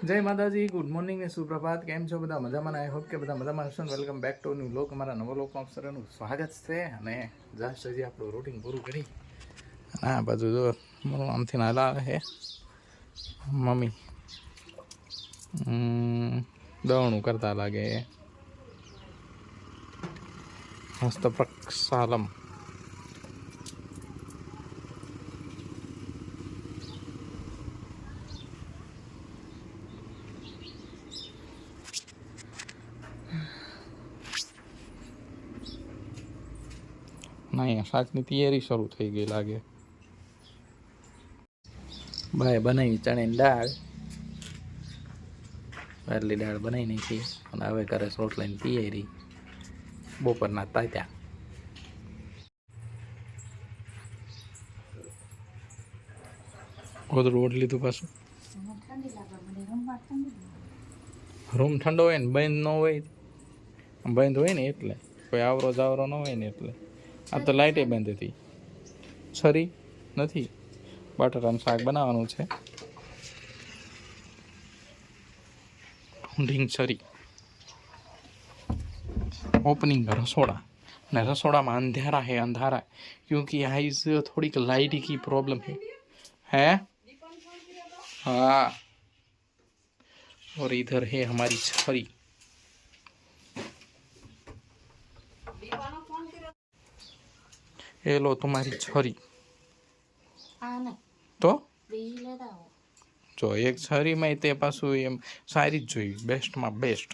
જય માતાજી, good morning ને સુપ્રભાત. કેમ છો બધા? મજામાં? આઈ હોપ કે બધા મજામાં હશો. Welcome back to new vlog. અમારા નવો વ્લોગમાં સર્વનું સ્વાગત છે. અને જસ્ટ હજી આપણું રૂટિન પૂરું કરી આ બાજુ જો આમથી નાલા આવે છે મમ્મી દવણું કરતા લાગે હસ્ત પ્રક્ષાલમ. ના શાકની તૈયારી શરૂ થઈ ગઈ લાગે. ભાઈ બનાવી ચણાની દાળ, આટલી દાળ બનાવી નાખી અને હવે કરે રોટલાની તૈયારી. બપોરના તાત્યા ગોદડું ઓઢી લીધું પાછું. રૂમ ઠંડો હોય ને બંધ ન હોય, બંધ હોય ને એટલે કોઈ આવરો જાવરો ન હોય ને એટલે. આ તો લાઇટે બંધ હતી. છરી નથી, બટાટાનું શાક બનાવવાનું છે. ઢીંગ છરી ओपनिंग रसोड़ा ने रसोड़ा में अंधेरा है, अंधारा क्योंकि यहाँ इस थोड़ी लाइट की प्रॉब्लम है हाँ। और इधर है हमारी छरी. ये लो तुम्हारी छरी. तो जो एक छरी में ते पासु एम सारी ज जोई बेस्ट में बेस्ट.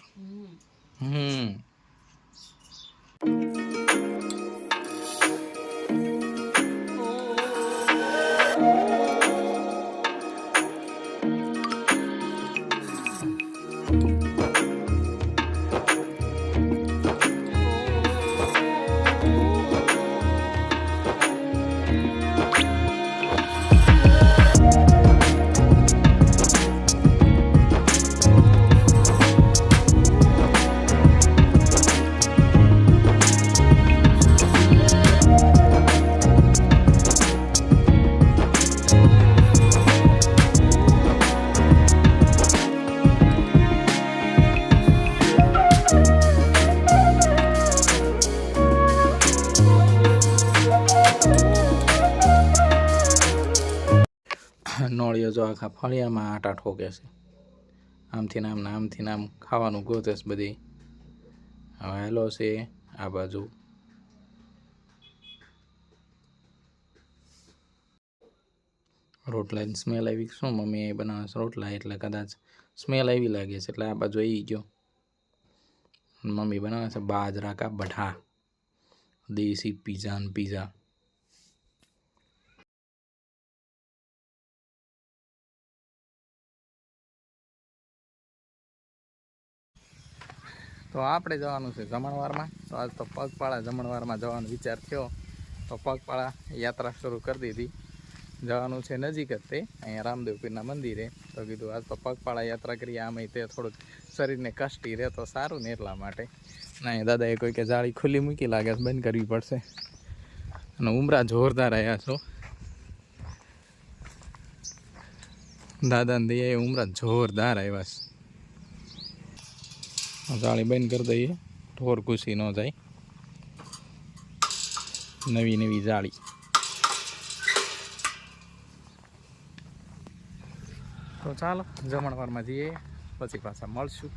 नोड़ियो जो आखा फलिया में आटा ठोके से आमथी नाम खावानुं गोते छे बधी. हवे हेलो से आ बाजू रोटला स्मेल आई. शू मम्मी बनावे छे रोटला एटले कदाच स्मेल आई लागे छे, एटले आ बाजू आई गयो. मम्मी बनावे छे बाजरा का बठा, देसी पिज़्ज़ा. तो આપણે જવાનું છે જમણવારમાં. તો આજ તો પગપાળા જમણવારમાં જવાનો વિચાર થયો, તો પગપાળા યાત્રા શરૂ કરી દીધી. જવાનું છે નજીક જ તે અહીંયા રામદેવ પીરના મંદિરે. તો કીધું આજ તો પગપાળા યાત્રા કરીએ, આમાં તે થોડુંક શરીરને કષ્ટી રહે તો સારું ને એટલા માટે. ના દાદાએ કોઈ કે જાળી ખુલ્લી મૂકી લાગે બંધ કરવી પડશે. અને ઉમરા જોરદાર આવ્યા છો દાદાને દઈએ, ઉમરા જોરદાર આવ્યા છે. જાળી બંધ કરી દઈએ, ઢોર ઘૂસી ન જાય. નવી જાળી. તો ચાલો જમણવારમાં જઈએ, પછી પાછા મળશું.